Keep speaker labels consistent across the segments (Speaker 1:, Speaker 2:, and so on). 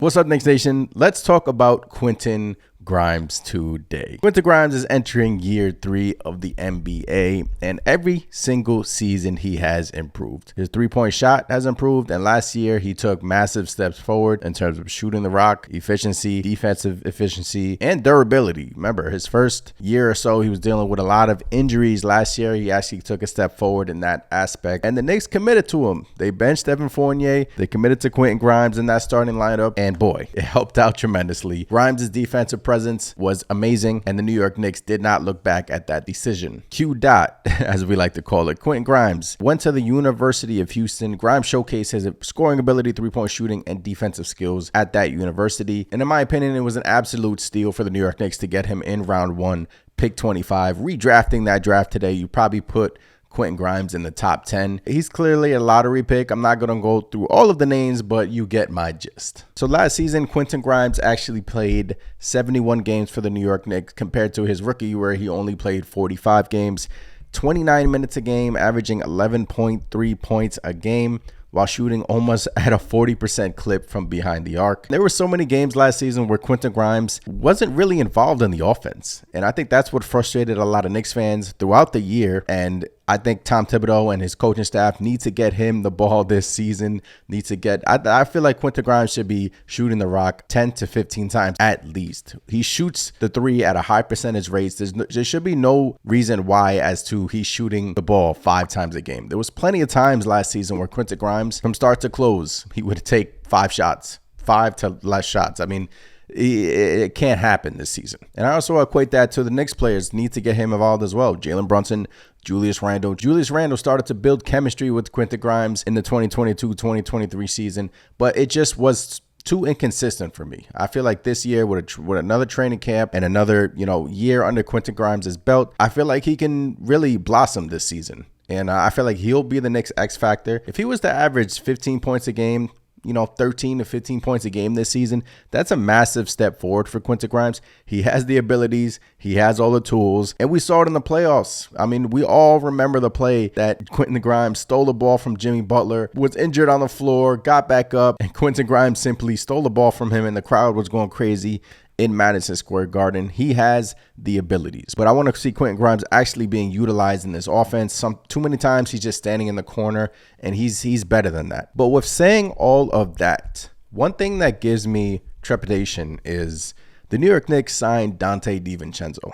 Speaker 1: What's up, Knicks Nation? Let's talk about Quentin Grimes today. Quentin Grimes is entering year 3 of the NBA, and every single season he has improved. His three-point shot has improved, and last year he took massive steps forward in terms of shooting the rock, efficiency, defensive efficiency, and durability. Remember, his first year or so, he was dealing with a lot of injuries. Last year, he actually took a step forward in that aspect, and the Knicks committed to him. They benched Evan Fournier. They committed to Quentin Grimes in that starting lineup, and boy, it helped out tremendously. Grimes' defensive presence was amazing, and the New York Knicks did not look back at that decision. Q dot, as we like to call it. Quentin Grimes went to the University of Houston. Grimes showcased his scoring ability, three-point shooting, and defensive skills at that university. And in my opinion, it was an absolute steal for the New York Knicks to get him in round 1, pick 25. Redrafting that draft today, you probably put Quentin Grimes in the top 10. He's clearly a lottery pick. I'm not going to go through all of the names, but you get my gist. So last season, Quentin Grimes actually played 71 games for the New York Knicks compared to his rookie where he only played 45 games, 29 minutes a game, averaging 11.3 points a game, while shooting almost at a 40% clip from behind the arc. There were so many games last season where Quentin Grimes wasn't really involved in the offense. And I think that's what frustrated a lot of Knicks fans throughout the year. And I think Tom Thibodeau and his coaching staff need to get him the ball this season. I feel like Quentin Grimes should be shooting the rock 10 to 15 times at least. He shoots the three at a high percentage rate. There should be no reason why as to he's shooting the ball 5 times a game. There was plenty of times last season where Quentin Grimes, from start to close, he would take 5 shots, 5 to less shots. I mean, it can't happen this season. And I also equate that to the Knicks players need to get him involved as well. Jalen Brunson, Julius Randle. Julius Randle started to build chemistry with Quentin Grimes in the 2022-2023 season, but it just was too inconsistent for me. I feel like this year with another training camp and another, year under Quentin Grimes' belt, I feel like he can really blossom this season. And I feel like he'll be the next X factor. If he was to average 15 points a game, 13 to 15 points a game this season, that's a massive step forward for Quentin Grimes. He has the abilities, he has all the tools, and we saw it in the playoffs. I mean, we all remember the play that Quentin Grimes stole the ball from Jimmy Butler, was injured on the floor, got back up, and Quentin Grimes simply stole the ball from him, and the crowd was going crazy in Madison Square Garden. He has the abilities, but I want to see Quentin Grimes actually being utilized in this offense. Too many times he's just standing in the corner, and he's better than that. But with saying all of that, one thing that gives me trepidation is the New York Knicks signed Donte DiVincenzo.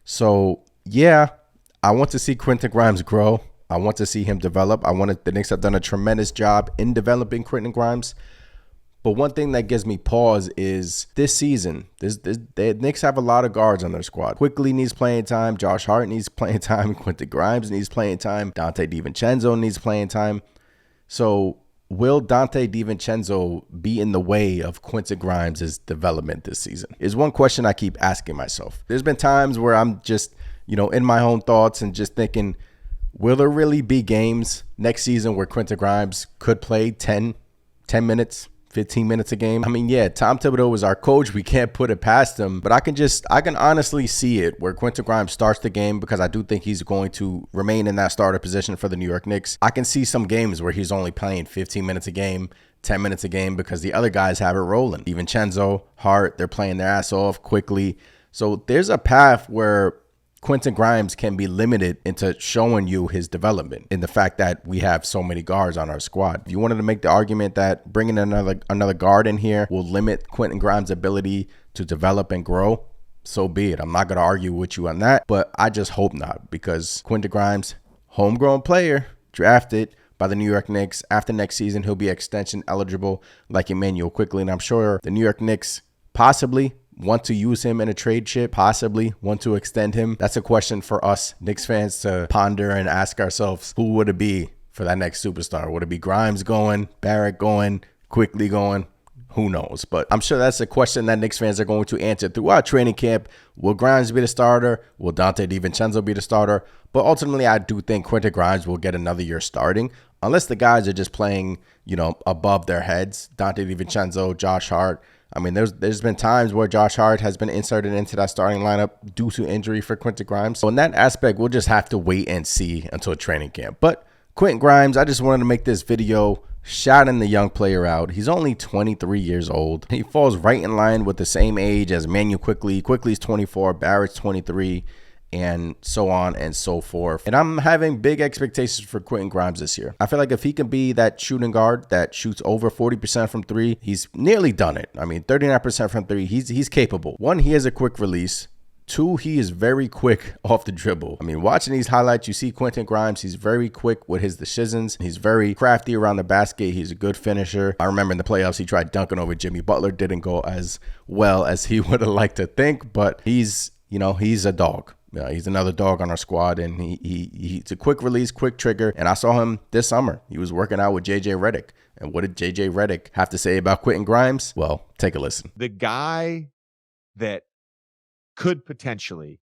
Speaker 1: So yeah, I want to see Quentin Grimes grow. I want to see him develop. The Knicks have done a tremendous job in developing Quentin Grimes. But one thing that gives me pause is this season, the Knicks have a lot of guards on their squad. Quickly needs playing time. Josh Hart needs playing time. Quentin Grimes needs playing time. Donte DiVincenzo needs playing time. So will Donte DiVincenzo be in the way of Quentin Grimes' development this season? Is one question I keep asking myself. There's been times where I'm just, in my own thoughts and just thinking, will there really be games next season where Quentin Grimes could play 10 minutes? 15 minutes a game. I mean, yeah, Tom Thibodeau is our coach. We can't put it past him, but I can honestly see it where Quentin Grimes starts the game because I do think he's going to remain in that starter position for the New York Knicks. I can see some games where he's only playing 15 minutes a game, 10 minutes a game because the other guys have it rolling. DiVincenzo, Hart, they're playing their ass off quickly. So there's a path where Quentin Grimes can be limited into showing you his development in the fact that we have so many guards on our squad. If you wanted to make the argument that bringing another guard in here will limit Quentin Grimes' ability to develop and grow, so be it. I'm not going to argue with you on that, but I just hope not, because Quentin Grimes, homegrown player, drafted by the New York Knicks. After next season, he'll be extension eligible like Emmanuel Quickly, and I'm sure the New York Knicks possibly want to use him in a trade chip, possibly want to extend him. That's a question for us Knicks fans to ponder and ask ourselves, who would it be for that next superstar? Would it be Grimes going, Barrett going, Quickly going? Who knows? But I'm sure that's a question that Knicks fans are going to answer throughout training camp. Will Grimes be the starter? Will Donte DiVincenzo be the starter? But ultimately, I do think Quentin Grimes will get another year starting, unless the guys are just playing, above their heads. Donte DiVincenzo, Josh Hart. I mean, there's been times where Josh Hart has been inserted into that starting lineup due to injury for Quentin Grimes. So in that aspect, we'll just have to wait and see until training camp. But Quentin Grimes, I just wanted to make this video shouting the young player out. He's only 23 years old. He falls right in line with the same age as Manuel Quickley. Quickley's 24, Barrett's 23, and so on and so forth. And I'm having big expectations for Quentin Grimes this year. I feel like if he can be that shooting guard that shoots over 40% from three, he's nearly done it. I mean, 39% from three, he's capable. One, he has a quick release. Two, he is very quick off the dribble. I mean, watching these highlights, you see Quentin Grimes, he's very quick with his decisions. He's very crafty around the basket. He's a good finisher. I remember in the playoffs, he tried dunking over Jimmy Butler. Didn't go as well as he would have liked to think, but he's a dog. He's another dog on our squad, and he's a quick release, quick trigger. And I saw him this summer. He was working out with JJ Redick. And what did JJ Redick have to say about Quentin Grimes? Well, take a listen.
Speaker 2: The guy that could potentially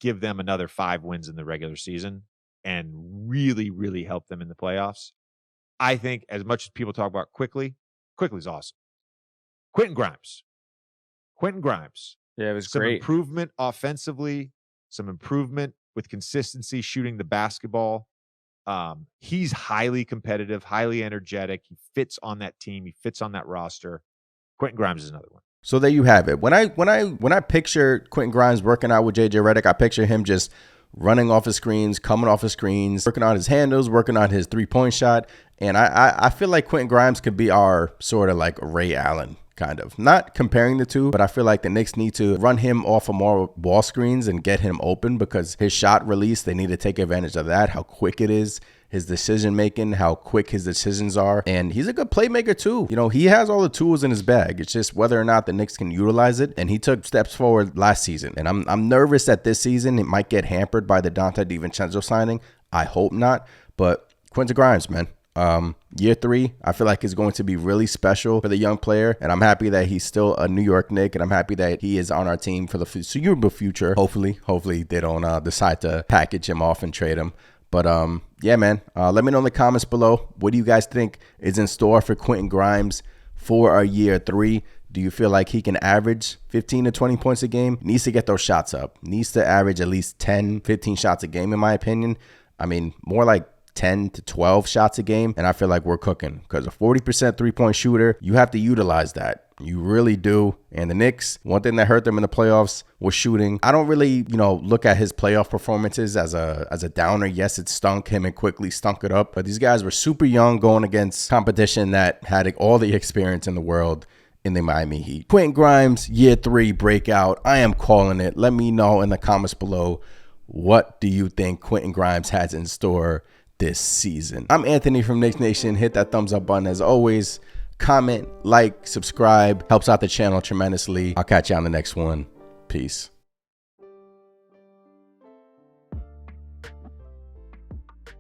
Speaker 2: give them another 5 wins in the regular season and really, really help them in the playoffs. I think as much as people talk about Quickley's awesome. Quentin Grimes.
Speaker 3: Yeah, it was
Speaker 2: some
Speaker 3: great.
Speaker 2: Improvement offensively, some improvement with consistency, shooting the basketball. He's highly competitive, highly energetic. He fits on that team. He fits on that roster. Quentin Grimes is another one.
Speaker 1: So there you have it. When I picture Quentin Grimes working out with JJ Redick, I picture him just running off his screens, coming off his screens, working on his handles, working on his 3-point shot. And I feel like Quentin Grimes could be our sort of like Ray Allen. Kind of. Not comparing the two, but I feel like the Knicks need to run him off of more ball screens and get him open, because his shot release, they need to take advantage of that, how quick it is, his decision making, how quick his decisions are. And he's a good playmaker too. He has all the tools in his bag. It's just whether or not the Knicks can utilize it. And he took steps forward last season. And I'm nervous that this season it might get hampered by the Dante DiVincenzo signing. I hope not. But Quentin Grimes, man. Year 3, I feel like is going to be really special for the young player, and I'm happy that he's still a New York Knick, and I'm happy that he is on our team for the foreseeable future. Hopefully they don't decide to package him off and trade him. But yeah, man, let me know in the comments below, what do you guys think is in store for Quentin Grimes for our year 3? Do you feel like he can average 15 to 20 points a game? Needs to get those shots up. Needs to average at least 10, 15 shots a game, in my opinion. I mean, more like 10 to 12 shots a game, and I feel like we're cooking, because a 40% 3-point shooter, you have to utilize that. You really do. And the Knicks, one thing that hurt them in the playoffs was shooting. I don't really, look at his playoff performances as a downer. Yes, it stunk. Him and Quickley stunk it up, but these guys were super young going against competition that had all the experience in the world in the Miami Heat. Quentin Grimes, year 3 breakout. I am calling it. Let me know in the comments below, what do you think Quentin Grimes has in store this season? I'm Anthony from Knicks Nation. Hit that thumbs up button as always. Comment, like, subscribe. Helps out the channel tremendously. I'll catch you on the next one. Peace.